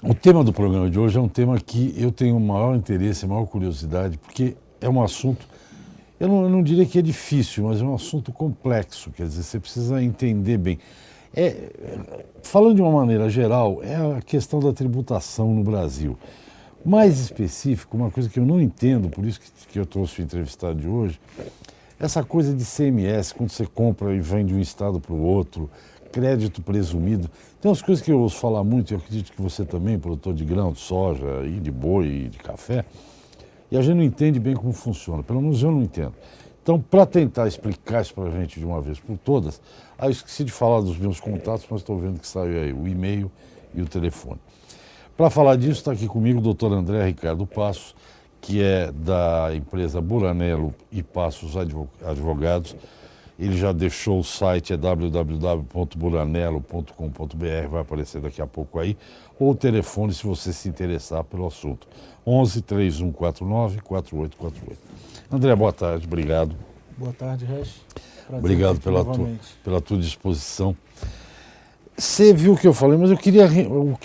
O tema do programa de hoje é um tema que eu tenho maior interesse, maior curiosidade, porque é um assunto, eu não diria que é difícil, mas é um assunto complexo, quer dizer, você precisa entender bem. Falando de uma maneira geral, é a questão da tributação no Brasil. Mais específico, uma coisa que eu não entendo, por isso que eu trouxe o entrevistado de hoje, essa coisa de CMS, quando você compra e vem de um estado para o outro, crédito presumido. Tem umas coisas que eu ouço falar muito, e eu acredito que você também, produtor de grão, de soja, e de boi, e de café, e a gente não entende bem como funciona, pelo menos eu não entendo. Então, para tentar explicar isso para a gente de uma vez por todas, eu esqueci de falar dos meus contatos, mas estou vendo que saiu aí o e-mail e o telefone. Para falar disso, está aqui comigo o doutor André Ricardo Passos, que é da empresa Buranello e Passos Advogados. Ele já deixou o site, é www.buranello.com.br, vai aparecer daqui a pouco aí, ou o telefone se você se interessar pelo assunto, 11 3149 4848. André, boa tarde, obrigado. Boa tarde, Resch. Obrigado pela tua disposição. Você viu o que eu falei, mas o que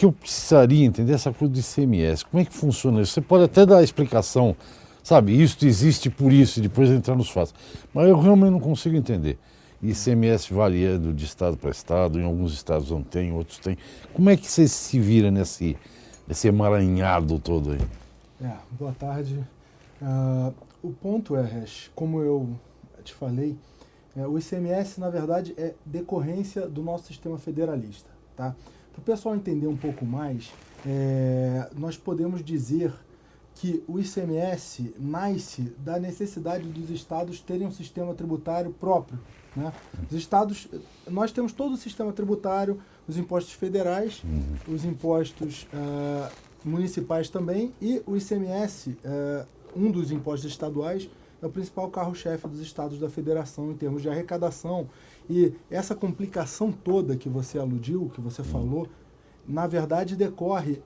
eu precisaria entender essa coisa do ICMS. Como é que funciona isso? Você pode até dar a explicação, sabe, isso existe por isso, e depois entrar nos fatos. Mas eu realmente não consigo entender. ICMS varia de estado para estado, em alguns estados não tem, outros tem. Como é que você se vira nesse emaranhado todo aí? Boa tarde. O ponto é, Resch, como eu te falei, o ICMS, na verdade, é decorrência do nosso sistema federalista. Tá? Para o pessoal entender um pouco mais, nós podemos dizer que o ICMS nasce da necessidade dos estados terem um sistema tributário próprio. Né? Os estados, nós temos todo o sistema tributário, os impostos federais, os impostos municipais também, e o ICMS, um dos impostos estaduais, é o principal carro-chefe dos estados da federação em termos de arrecadação. E essa complicação toda que você aludiu, que você falou, na verdade decorre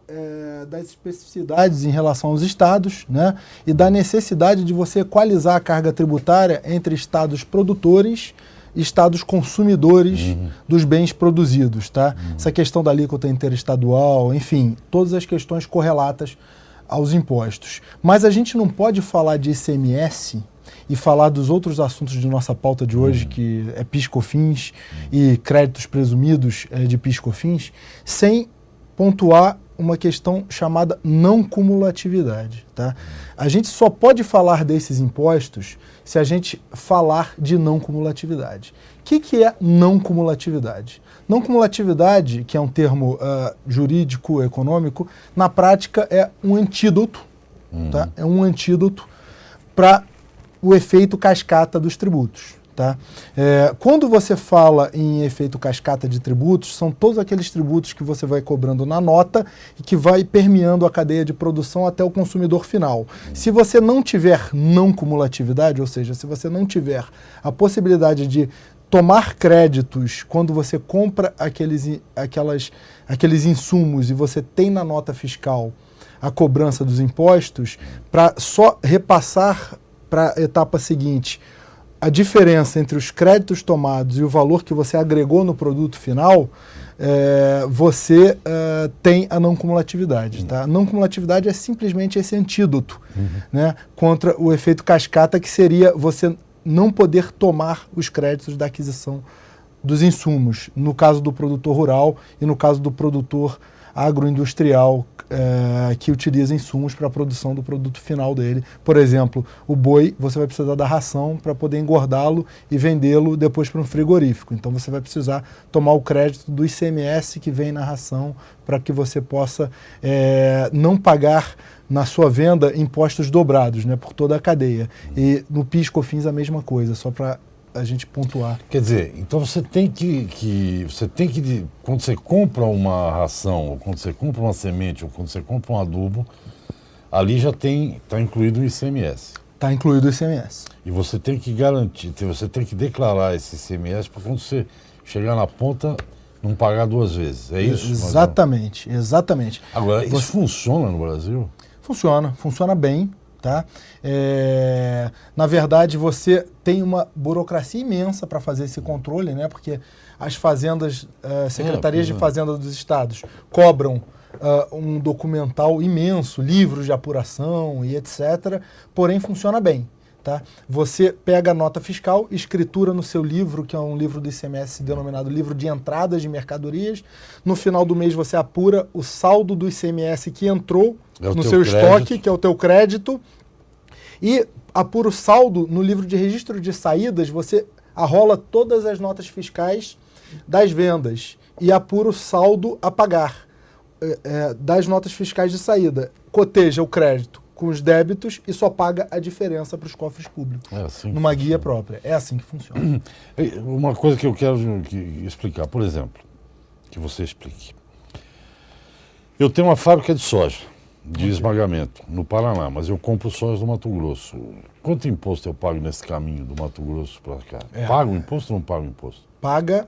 das especificidades em relação aos estados, né? E da necessidade de você equalizar a carga tributária entre estados produtores e estados consumidores dos bens produzidos. Tá? Essa questão da alíquota interestadual, enfim, todas as questões correlatas aos impostos. Mas a gente não pode falar de ICMS e falar dos outros assuntos de nossa pauta de hoje, que é PIS/COFINS e créditos presumidos de PIS/COFINS, sem pontuar uma questão chamada não cumulatividade. Tá? A gente só pode falar desses impostos se a gente falar de não cumulatividade. O que é não cumulatividade? Não cumulatividade, que é um termo jurídico, econômico, na prática é um antídoto, tá? É um antídoto para o efeito cascata dos tributos. Tá? Quando você fala em efeito cascata de tributos, são todos aqueles tributos que você vai cobrando na nota e que vai permeando a cadeia de produção até o consumidor final. Se você não tiver não cumulatividade, ou seja, se você não tiver a possibilidade de tomar créditos quando você compra aqueles insumos e você tem na nota fiscal a cobrança dos impostos, para só repassar para a etapa seguinte a diferença entre os créditos tomados e o valor que você agregou no produto final, você tem a não cumulatividade. Tá? A não cumulatividade é simplesmente esse antídoto, né, contra o efeito cascata, que seria você não poder tomar os créditos da aquisição dos insumos, no caso do produtor rural e no caso do produtor agroindustrial, que utiliza insumos para a produção do produto final dele. Por exemplo, o boi, você vai precisar da ração para poder engordá-lo e vendê-lo depois para um frigorífico. Então você vai precisar tomar o crédito do ICMS que vem na ração para que você possa não pagar na sua venda impostos dobrados, né, por toda a cadeia. E no PIS/COFINS a mesma coisa, só para a gente pontuar. Quer dizer, então você tem que quando você compra uma ração, ou quando você compra uma semente, ou quando você compra um adubo, ali já está incluído o ICMS. Está incluído o ICMS. E você tem que garantir, você tem que declarar esse ICMS para quando você chegar na ponta não pagar duas vezes. É isso? Exatamente, exatamente. Agora, isso funciona no Brasil? Funciona bem. Tá? Na verdade, você tem uma burocracia imensa para fazer esse controle, né? Porque as fazendas, secretarias de fazenda dos estados cobram um documental imenso, livros de apuração e etc., porém funciona bem. Tá? Você pega a nota fiscal, escritura no seu livro, que é um livro do ICMS denominado livro de entradas de mercadorias. No final do mês você apura o saldo do ICMS que entrou no seu estoque, que é o teu crédito, e apura o saldo no livro de registro de saídas, você arrola todas as notas fiscais das vendas e apura o saldo a pagar das notas fiscais de saída. Coteja o crédito com os débitos e só paga a diferença para os cofres públicos, numa guia própria. É assim que funciona. Uma coisa que eu quero explicar, por exemplo, que você explique. Eu tenho uma fábrica de soja, de esmagamento, no Paraná, mas eu compro soja do Mato Grosso. Quanto imposto eu pago nesse caminho do Mato Grosso para cá? Pago imposto ou não pago imposto? Paga,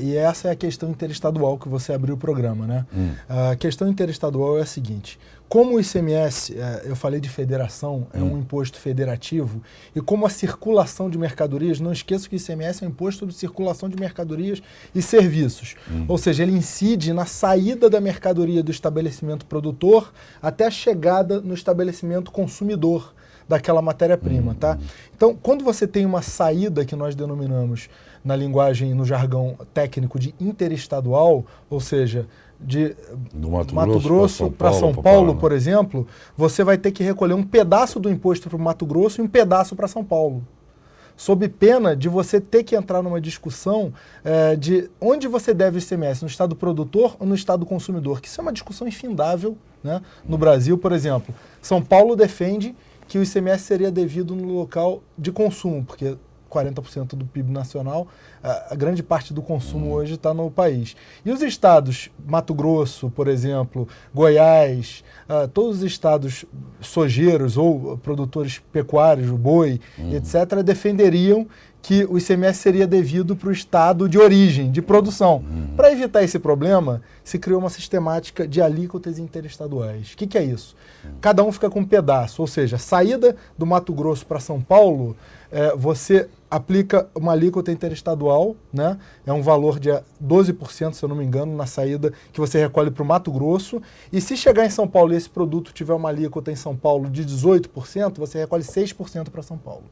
e essa é a questão interestadual que você abriu o programa, né? A questão interestadual é a seguinte: como o ICMS, eu falei de federação, é um imposto federativo, e como a circulação de mercadorias, não esqueça que o ICMS é um imposto sobre circulação de mercadorias e serviços. Ou seja, ele incide na saída da mercadoria do estabelecimento produtor até a chegada no estabelecimento consumidor daquela matéria-prima, tá? Então, quando você tem uma saída que nós denominamos na linguagem, no jargão técnico de interestadual, ou seja, do Mato Grosso para São Paulo, por exemplo, você vai ter que recolher um pedaço do imposto para o Mato Grosso e um pedaço para São Paulo, sob pena de você ter que entrar numa discussão de onde você deve o ICMS, no estado produtor ou no estado consumidor, que isso é uma discussão infindável, né? No Brasil, por exemplo, São Paulo defende que o ICMS seria devido no local de consumo, porque 40% do PIB nacional, a grande parte do consumo hoje está no país. E os estados, Mato Grosso, por exemplo, Goiás, todos os estados sojeiros ou produtores pecuários, o boi, etc., defenderiam que o ICMS seria devido para o estado de origem, de produção. Para evitar esse problema, se criou uma sistemática de alíquotas interestaduais. O que é isso? Cada um fica com um pedaço, ou seja, saída do Mato Grosso para São Paulo, você aplica uma alíquota interestadual, né? É um valor de 12%, se eu não me engano, na saída que você recolhe para o Mato Grosso. E se chegar em São Paulo e esse produto tiver uma alíquota em São Paulo de 18%, você recolhe 6% para São Paulo.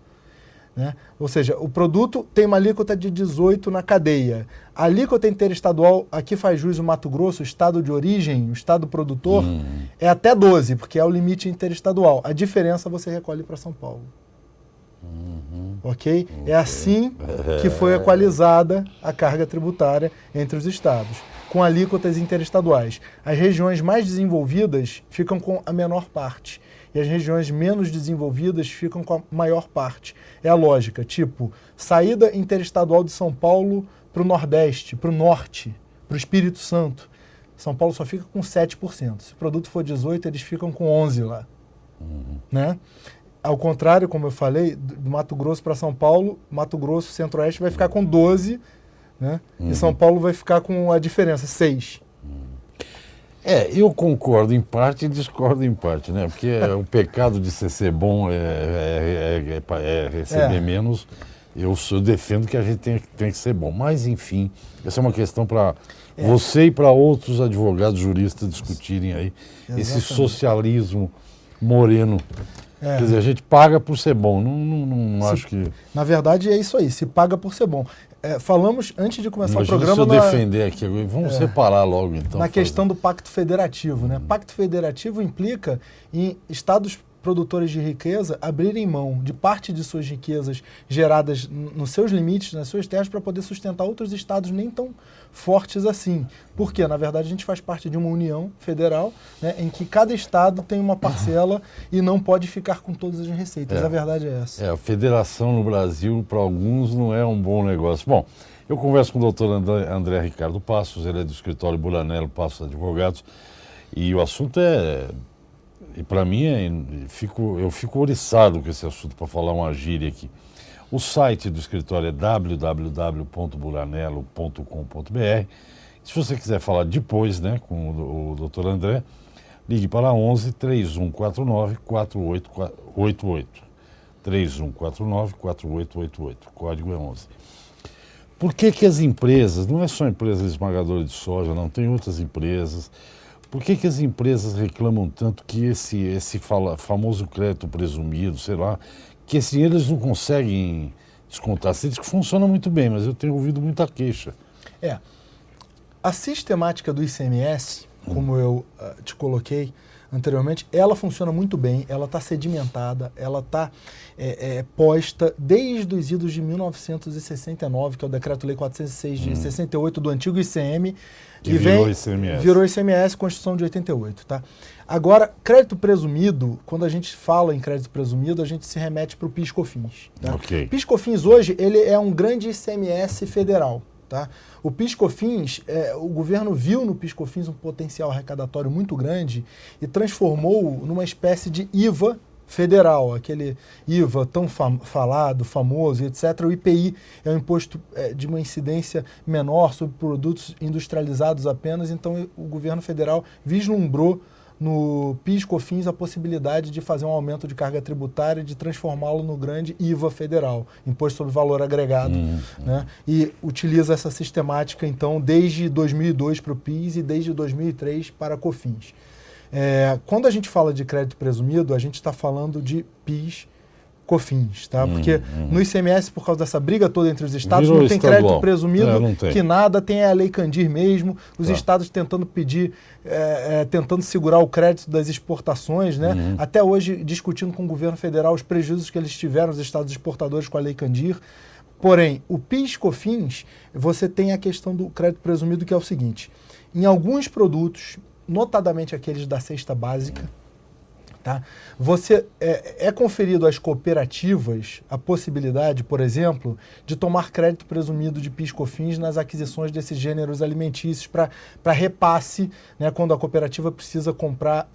Né? Ou seja, o produto tem uma alíquota de 18% na cadeia. A alíquota interestadual, aqui faz jus o Mato Grosso, o estado de origem, o estado produtor, é até 12%, porque é o limite interestadual. A diferença você recolhe para São Paulo. Ok? É assim que foi equalizada a carga tributária entre os estados, com alíquotas interestaduais. As regiões mais desenvolvidas ficam com a menor parte e as regiões menos desenvolvidas ficam com a maior parte. É a lógica, tipo, saída interestadual de São Paulo para o Nordeste, para o Norte, para o Espírito Santo. São Paulo só fica com 7%. Se o produto for 18%, eles ficam com 11% lá. Né? Ao contrário, como eu falei, do Mato Grosso para São Paulo, Mato Grosso, Centro-Oeste vai ficar com 12%, né? E São Paulo vai ficar com a diferença, 6%. Eu concordo em parte e discordo em parte, né? Porque o pecado de ser bom é receber menos. Eu defendo que a gente tem que ser bom. Mas, enfim, essa é uma questão para você e para outros advogados, juristas discutirem aí. Exatamente. Esse socialismo moreno. Quer dizer, a gente paga por ser bom. Não acho que... Na verdade, é isso aí. Se paga por ser bom. Falamos, antes de começar o programa... Se eu defender aqui, vamos separar logo, então. Na questão do Pacto Federativo, né? Pacto Federativo implica em estados produtores de riqueza abrirem mão de parte de suas riquezas geradas nos seus limites, nas suas terras, para poder sustentar outros estados nem tão fortes assim. Por quê? Na verdade, a gente faz parte de uma união federal, né, em que cada estado tem uma parcela e não pode ficar com todas as receitas. A verdade é essa. A federação no Brasil, para alguns, não é um bom negócio. Bom, eu converso com o doutor André Ricardo Passos, ele é do escritório Buranello Passos Advogados, e o assunto e para mim, eu fico oriçado com esse assunto, para falar uma gíria aqui. O site do escritório é www.buranello.com.br. Se você quiser falar depois, né, com o Dr. André, ligue para 11 3149 4888. 3149 4888. O código é 11. Por que as empresas, não é só a empresa esmagadora de soja, não, tem outras empresas, Por que as empresas reclamam tanto que esse famoso crédito presumido, sei lá, que esse dinheiro eles não conseguem descontar? Você diz que funciona muito bem, mas eu tenho ouvido muita queixa. A sistemática do ICMS, como eu te coloquei anteriormente, ela funciona muito bem, ela está sedimentada, ela está posta desde os idos de 1969, que é o Decreto-Lei 406 de 68 do antigo ICM, que virou ICMS. Virou ICMS, Constituição de 88, tá? Agora, crédito presumido, quando a gente fala em crédito presumido, a gente se remete para o PIS/COFINS. Tá? Okay. PIS/COFINS hoje, ele é um grande ICMS federal. Tá? O PIS/COFINS, o governo viu no PIS/COFINS um potencial arrecadatório muito grande e transformou numa espécie de IVA federal, aquele IVA tão falado, famoso, etc. O IPI é um imposto de uma incidência menor sobre produtos industrializados apenas, então o governo federal vislumbrou no PIS/COFINS a possibilidade de fazer um aumento de carga tributária e de transformá-lo no grande IVA federal, Imposto sobre Valor Agregado, né? E utiliza essa sistemática, então, desde 2002 para o PIS e desde 2003 para a COFINS. Quando a gente fala de crédito presumido, a gente está falando de PIS/COFINS, tá? Porque no ICMS, por causa dessa briga toda entre os estados, não tem crédito presumido, que nada, tem a Lei Candir mesmo, os estados tentando pedir, tentando segurar o crédito das exportações, né? Até hoje discutindo com o governo federal os prejuízos que eles tiveram, os estados exportadores, com a Lei Candir. Porém, o PIS/COFINS, você tem a questão do crédito presumido, que é o seguinte: em alguns produtos, notadamente aqueles da cesta básica, tá? Você é conferido às cooperativas a possibilidade, por exemplo, de tomar crédito presumido de PIS/COFINS nas aquisições desses gêneros alimentícios para repasse, né, quando a cooperativa precisa comprar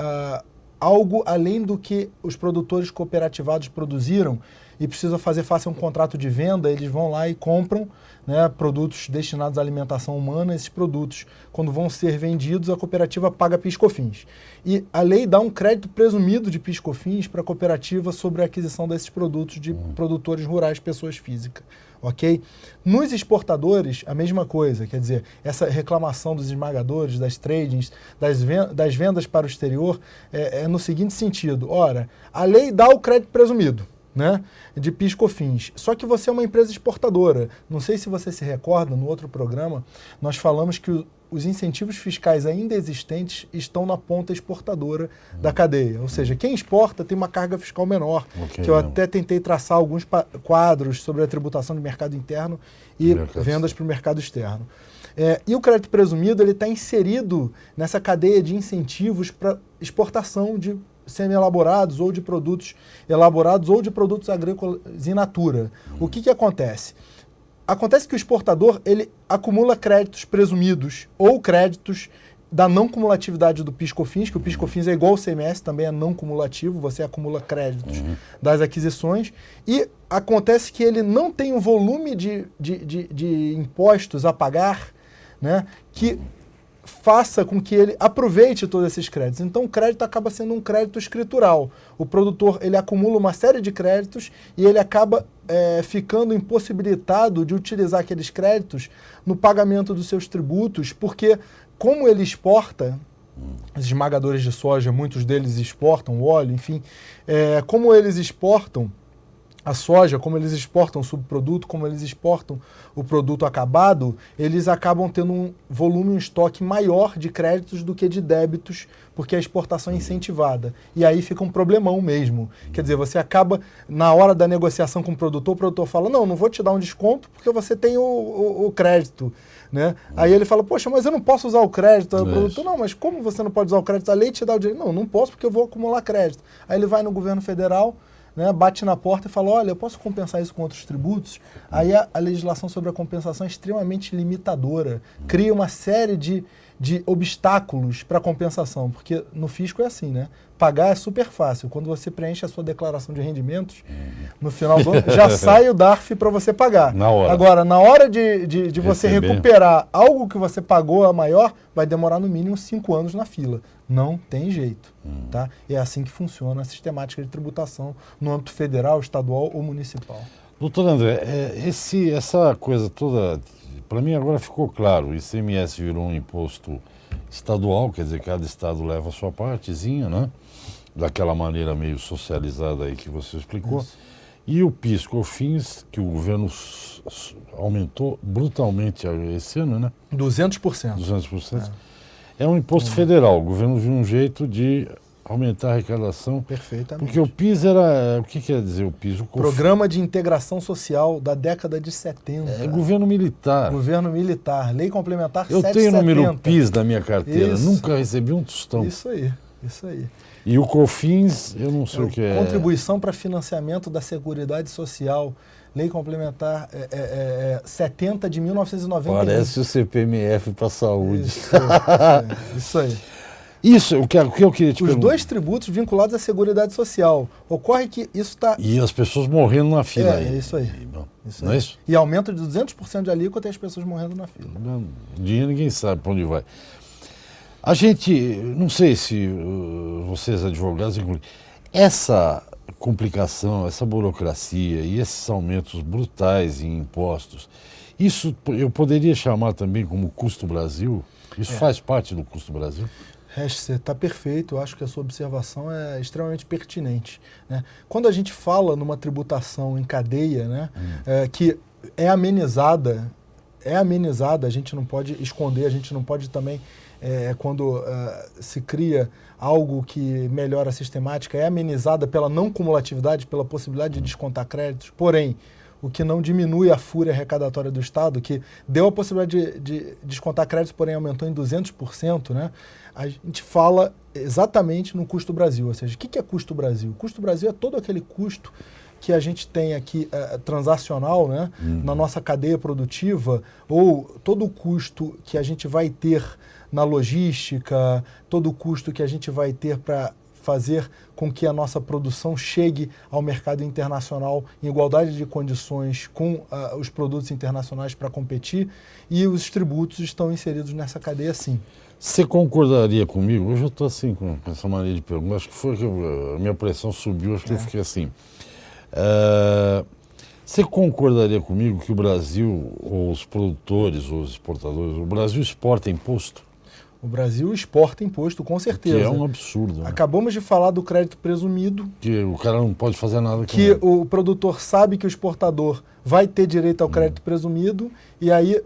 algo além do que os produtores cooperativados produziram e precisa fazer face a um contrato de venda, eles vão lá e compram, né, produtos destinados à alimentação humana. Esses produtos, quando vão ser vendidos, a cooperativa paga PIS/COFINS. E a lei dá um crédito presumido de PIS/COFINS para a cooperativa sobre a aquisição desses produtos de produtores rurais, pessoas físicas. Ok? Nos exportadores, a mesma coisa, quer dizer, essa reclamação dos esmagadores, das tradings, das vendas para o exterior, é no seguinte sentido: ora, a lei dá o crédito presumido, né, de PIS/COFINS. Só que você é uma empresa exportadora. Não sei se você se recorda, no outro programa, nós falamos que os incentivos fiscais ainda existentes estão na ponta exportadora da cadeia. Ou seja, quem exporta tem uma carga fiscal menor, que eu até tentei traçar alguns quadros sobre a tributação do mercado interno e vendas para o mercado externo. E o crédito presumido ele está inserido nessa cadeia de incentivos para exportação de semi-elaborados ou de produtos elaborados ou de produtos agrícolas in natura. O que acontece? Acontece que o exportador ele acumula créditos presumidos ou créditos da não cumulatividade do PIS/COFINS, que o PIS/COFINS é igual ao CMS, também é não cumulativo, você acumula créditos das aquisições, e acontece que ele não tem um volume de impostos a pagar, né, que faça com que ele aproveite todos esses créditos. Então o crédito acaba sendo um crédito escritural. O produtor ele acumula uma série de créditos e ele acaba ficando impossibilitado de utilizar aqueles créditos no pagamento dos seus tributos, porque como ele exporta, os esmagadores de soja, muitos deles exportam o óleo, enfim, como eles exportam a soja, como eles exportam o subproduto, como eles exportam o produto acabado, eles acabam tendo um volume, um estoque maior de créditos do que de débitos, porque a exportação é incentivada. E aí fica um problemão mesmo. Quer dizer, você acaba, na hora da negociação com o produtor fala: não vou te dar um desconto porque você tem o crédito. Né? Aí ele fala: poxa, mas eu não posso usar o crédito. Aí o produtor: não, mas como você não pode usar o crédito? A lei te dá o direito. Não posso porque eu vou acumular crédito. Aí ele vai no governo federal, né, bate na porta e fala: olha, eu posso compensar isso com outros tributos? Aí a legislação sobre a compensação é extremamente limitadora, cria uma série de obstáculos para a compensação, porque no fisco é assim, né? Pagar é super fácil. Quando você preenche a sua declaração de rendimentos, no final do ano, já sai o DARF para você pagar. Na hora. Agora, na hora de você recuperar algo que você pagou a maior, vai demorar no mínimo 5 anos na fila. Não tem jeito. Tá? É assim que funciona a sistemática de tributação no âmbito federal, estadual ou municipal. Doutor André, essa coisa toda, para mim agora ficou claro: o ICMS virou um imposto estadual, quer dizer, cada estado leva a sua partezinha, né? Daquela maneira meio socializada aí que você explicou. Isso. E o PIS/COFINS, que o governo aumentou brutalmente esse ano, né? 200%. 200%. É um imposto federal. O governo viu um jeito de aumentar a arrecadação. Perfeitamente. Porque o PIS era... O que quer dizer o PIS? Programa de Integração Social da década de 70. É governo militar. Governo militar. Lei Complementar Eu 770. tenho o número PIS da minha carteira. Isso. Nunca recebi um tostão. Isso aí. Isso aí. E o COFINS, eu não sei o que é. Contribuição para Financiamento da Seguridade Social. Lei Complementar 70 de 1991. Parece o CPMF para a saúde. Isso aí. Isso, o que eu queria te Os perguntar. dois tributos vinculados à Seguridade Social. Ocorre que isso está... E as pessoas morrendo na fila aí. É isso aí. Isso não é isso? E aumento de 200% de alíquota e as pessoas morrendo na fila. O dinheiro ninguém sabe para onde vai. A gente, não sei se vocês advogados, incluem, essa complicação, essa burocracia e esses aumentos brutais em impostos, isso eu poderia chamar também como custo Brasil? Isso faz parte do custo Brasil? Você está perfeito, eu acho que a sua observação é extremamente pertinente, né? Quando a gente fala numa tributação em cadeia, né, que é amenizada, a gente não pode esconder, a gente não pode também, quando se cria algo que melhora a sistemática, é amenizada pela não cumulatividade, pela possibilidade de descontar créditos, porém, o que não diminui a fúria arrecadatória do Estado, que deu a possibilidade de descontar créditos, porém aumentou em 200%, né? A gente fala exatamente no custo Brasil. Ou seja, o que é custo Brasil? Custo Brasil é todo aquele custo que a gente tem aqui transacional, né, na nossa cadeia produtiva, ou todo o custo que a gente vai ter na logística, todo o custo que a gente vai ter para fazer com que a nossa produção chegue ao mercado internacional em igualdade de condições com os produtos internacionais para competir, e os tributos estão inseridos nessa cadeia sim. Você concordaria comigo? Hoje eu estou assim com essa maneira de perguntar, acho que foi que a minha pressão subiu, acho que eu fiquei assim. Você concordaria comigo que o Brasil, ou os produtores, ou os exportadores, o Brasil exporta imposto? O Brasil exporta imposto, com certeza. Que é um absurdo. Né? Acabamos de falar do crédito presumido. Que o cara não pode fazer nada com que o produtor sabe que o exportador vai ter direito ao crédito presumido, e aí,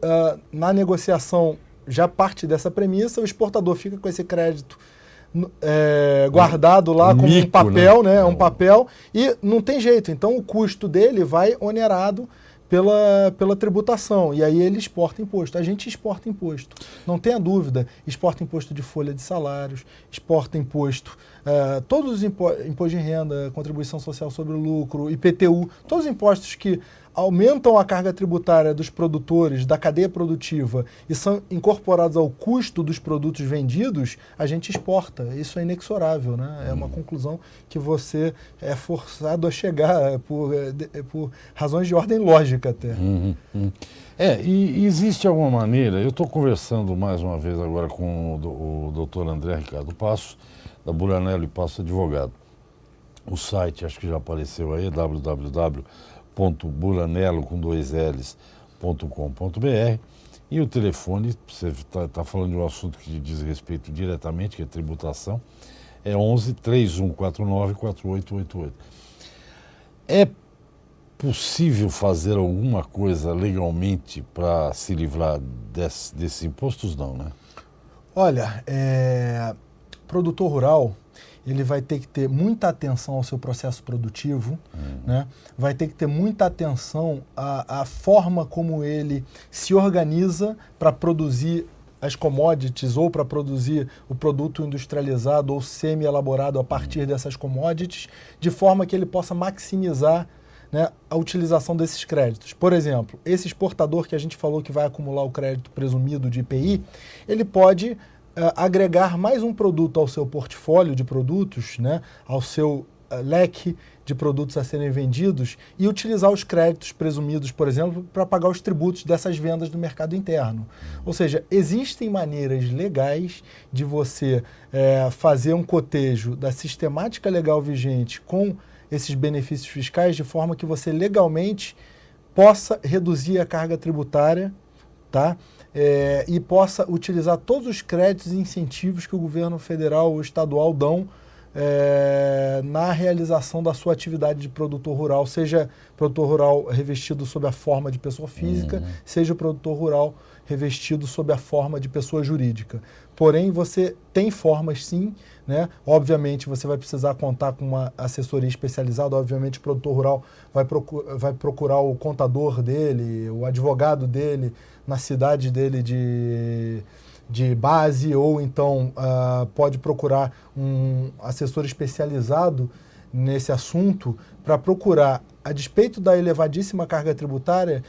na negociação, já parte dessa premissa, o exportador fica com esse crédito guardado lá como um papel, né? Um papel, e não tem jeito. Então, o custo dele vai onerado pela tributação, e aí ele exporta imposto. A gente exporta imposto, não tenha dúvida. Exporta imposto de folha de salários, exporta imposto, todos os impostos de renda, contribuição social sobre o lucro, IPTU, todos os impostos que aumentam a carga tributária dos produtores, da cadeia produtiva, e são incorporados ao custo dos produtos vendidos, a gente exporta. Isso é inexorável, né? É uma conclusão que você é forçado a chegar por razões de ordem lógica até. E existe alguma maneira, eu estou conversando mais uma vez agora com o doutor André Ricardo Passos, da Buranello e Passos Advogado. O site, acho que já apareceu aí, www.buranello.com.br, e o telefone, você está falando de um assunto que diz respeito diretamente, que é tributação, é 11 3149 4888. É possível fazer alguma coisa legalmente para se livrar desses impostos? Não, né? Olha, produtor rural, ele vai ter que ter muita atenção ao seu processo produtivo, né? Vai ter que ter muita atenção à forma como ele se organiza para produzir as commodities ou para produzir o produto industrializado ou semi-elaborado a partir dessas commodities, de forma que ele possa maximizar, né, a utilização desses créditos. Por exemplo, esse exportador que a gente falou que vai acumular o crédito presumido de IPI, ele pode agregar mais um produto ao seu portfólio de produtos, né, ao seu leque de produtos a serem vendidos, e utilizar os créditos presumidos, por exemplo, para pagar os tributos dessas vendas do mercado interno. Ou seja, existem maneiras legais de você fazer um cotejo da sistemática legal vigente com esses benefícios fiscais, de forma que você legalmente possa reduzir a carga tributária, tá? e possa utilizar todos os créditos e incentivos que o governo federal ou estadual dão na realização da sua atividade de produtor rural, seja produtor rural revestido sob a forma de pessoa física, seja o produtor rural revestido sob a forma de pessoa jurídica. Porém, você tem formas sim, né? Obviamente você vai precisar contar com uma assessoria especializada, obviamente o produtor rural vai procurar o contador dele, o advogado dele, na cidade dele de base, ou então pode procurar um assessor especializado nesse assunto para procurar, a despeito da elevadíssima carga tributária,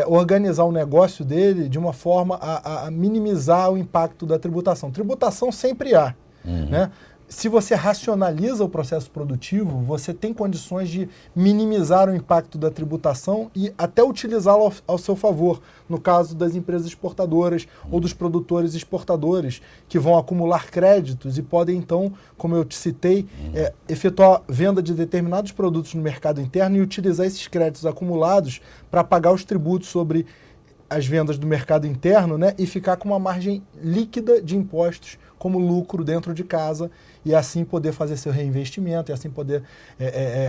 organizar o negócio dele de uma forma a minimizar o impacto da tributação. Tributação sempre há, né? Se você racionaliza o processo produtivo, você tem condições de minimizar o impacto da tributação e até utilizá-lo ao seu favor, no caso das empresas exportadoras ou dos produtores exportadores, que vão acumular créditos e podem, então, como eu te citei, efetuar venda de determinados produtos no mercado interno e utilizar esses créditos acumulados para pagar os tributos sobre as vendas do mercado interno, né, e ficar com uma margem líquida de impostos como lucro dentro de casa, e assim poder fazer seu reinvestimento, e assim poder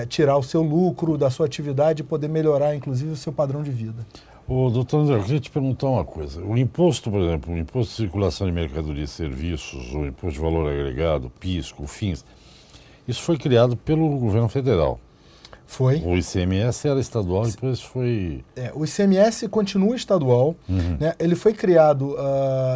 tirar o seu lucro da sua atividade e poder melhorar, inclusive, o seu padrão de vida. Doutor André, eu queria te perguntar uma coisa. O imposto, por exemplo, o imposto de circulação de mercadorias e serviços, o imposto de valor agregado, PIS, COFINS, isso foi criado pelo governo federal. Foi. O ICMS era estadual e depois foi... O ICMS continua estadual, né? Ele foi criado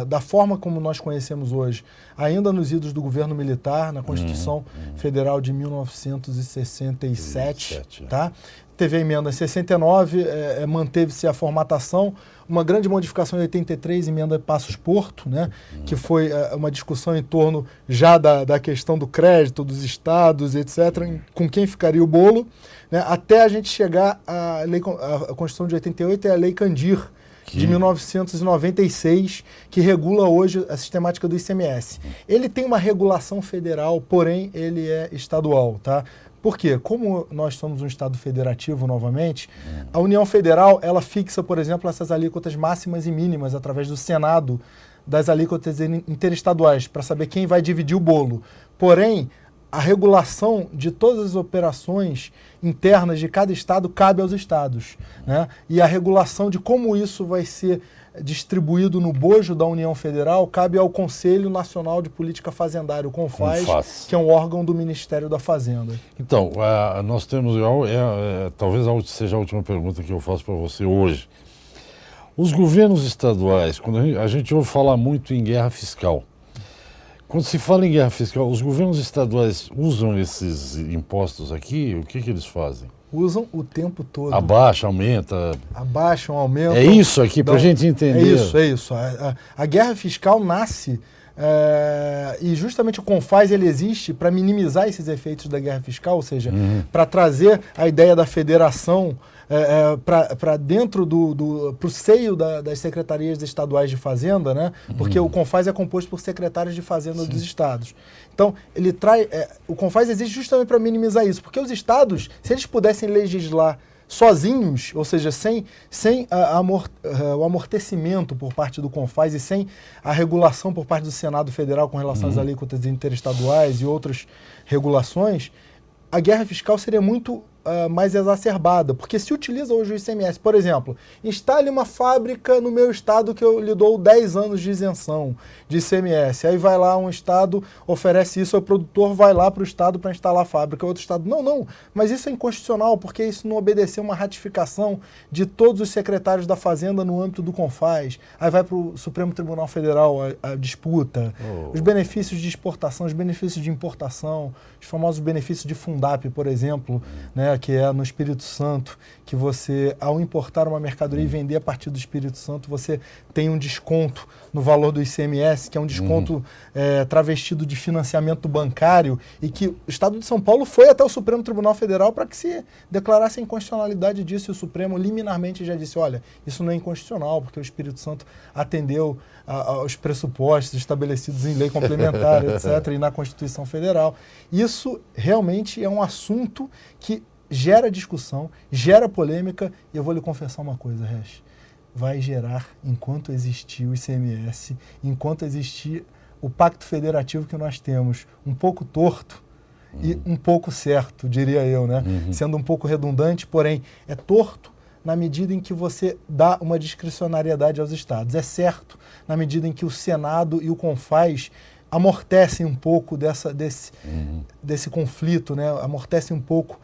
da forma como nós conhecemos hoje, ainda nos idos do governo militar, na Constituição Federal de 1967, tá? Teve a emenda em 69, manteve-se a formatação, uma grande modificação em 83, emenda Passos Porto, né? Que foi uma discussão em torno já da questão do crédito, dos estados, etc., com quem ficaria o bolo, né? Até a gente chegar à Constituição de 88 e a Lei Candir, de 1996, que regula hoje a sistemática do ICMS. Ele tem uma regulação federal, porém ele é estadual, tá? Por quê? Como nós somos um Estado federativo novamente, a União Federal ela fixa, por exemplo, essas alíquotas máximas e mínimas através do Senado das alíquotas interestaduais, para saber quem vai dividir o bolo. Porém, a regulação de todas as operações internas de cada estado cabe aos estados, né? E a regulação de como isso vai ser distribuído no bojo da União Federal cabe ao Conselho Nacional de Política Fazendária, o CONFAZ, que é um órgão do Ministério da Fazenda. Então, nós temos, talvez seja a última pergunta que eu faço para você hoje. Os governos estaduais, quando a gente ouve falar muito em guerra fiscal, quando se fala em guerra fiscal, os governos estaduais usam esses impostos aqui? O que eles fazem? Usam o tempo todo. Abaixa, aumenta. Abaixam, aumentam. É isso aqui, para a gente entender. É isso. A guerra fiscal nasce e justamente o CONFAZ ele existe para minimizar esses efeitos da guerra fiscal, ou seja, para trazer a ideia da federação para dentro pro seio das secretarias estaduais de fazenda, né? Porque o CONFAZ é composto por secretários de fazenda dos estados. Então, ele o CONFAZ existe justamente para minimizar isso, porque os estados, se eles pudessem legislar sozinhos, ou seja, sem o amortecimento por parte do CONFAZ e sem a regulação por parte do Senado Federal com relação às alíquotas interestaduais e outras regulações, a guerra fiscal seria muito mais exacerbada, porque se utiliza hoje o ICMS. Por exemplo, instale uma fábrica no meu estado que eu lhe dou 10 anos de isenção de ICMS. Aí vai lá um estado, oferece isso, o produtor vai lá para o estado para instalar a fábrica. Outro estado, não, mas isso é inconstitucional, porque isso não obedeceu uma ratificação de todos os secretários da Fazenda no âmbito do CONFAZ. Aí vai para o Supremo Tribunal Federal a disputa. Os benefícios de exportação, os benefícios de importação, os famosos benefícios de Fundap, por exemplo, né, que é no Espírito Santo, que você, ao importar uma mercadoria e vender a partir do Espírito Santo, você tem um desconto no valor do ICMS, que é um desconto travestido de financiamento bancário, e que o Estado de São Paulo foi até o Supremo Tribunal Federal para que se declarasse a inconstitucionalidade disso, e o Supremo liminarmente já disse, olha, isso não é inconstitucional, porque o Espírito Santo atendeu aos pressupostos estabelecidos em lei complementar, etc., e na Constituição Federal. Isso realmente é um assunto que gera discussão, gera polêmica, e eu vou lhe confessar uma coisa, Resch. vai gerar enquanto existir o ICMS, enquanto existir o pacto federativo que nós temos, um pouco torto e um pouco certo, diria eu, né? Sendo um pouco redundante, porém é torto na medida em que você dá uma discricionariedade aos estados. É certo na medida em que o Senado e o CONFAS amortecem um pouco desse conflito, né? Amortecem um pouco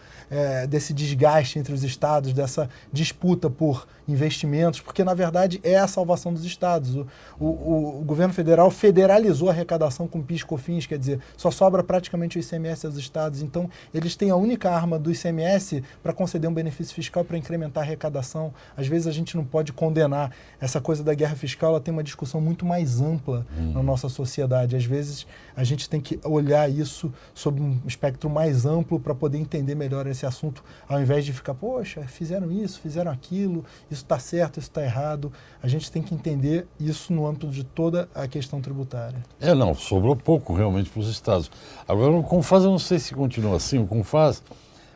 desse desgaste entre os estados, dessa disputa por investimentos, porque, na verdade, é a salvação dos estados. O governo federal federalizou a arrecadação com PIS e COFINS, quer dizer, só sobra praticamente o ICMS aos estados. Então, eles têm a única arma do ICMS para conceder um benefício fiscal para incrementar a arrecadação. Às vezes, a gente não pode condenar essa coisa da guerra fiscal, ela tem uma discussão muito mais ampla na nossa sociedade. Às vezes, a gente tem que olhar isso sob um espectro mais amplo para poder entender melhor esse assunto, ao invés de ficar, poxa, fizeram isso, fizeram aquilo, isso está certo, isso está errado. A gente tem que entender isso no âmbito de toda a questão tributária. Não, sobrou pouco realmente para os estados. Agora, o CONFAS, eu não sei se continua assim, o CONFAS,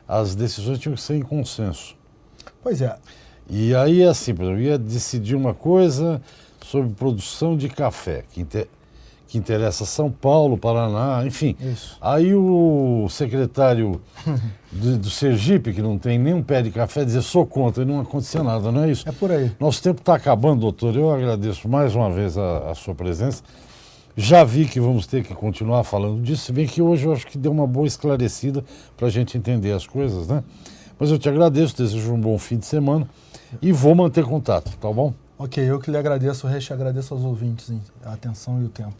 as decisões tinham que ser em consenso. Pois é. E aí, assim, por exemplo, ia decidir uma coisa sobre produção de café, que interessa São Paulo, Paraná, enfim. Isso. Aí o secretário do Sergipe, que não tem nenhum pé de café, dizia, sou contra, e não acontecia nada, não é isso? É por aí. Nosso tempo está acabando, doutor. Eu agradeço mais uma vez a sua presença. Já vi que vamos ter que continuar falando disso, se bem que hoje eu acho que deu uma boa esclarecida para a gente entender as coisas, né? Mas eu te agradeço, desejo um bom fim de semana e vou manter contato, tá bom? Ok, eu que lhe agradeço, Reche, agradeço aos ouvintes a atenção e o tempo.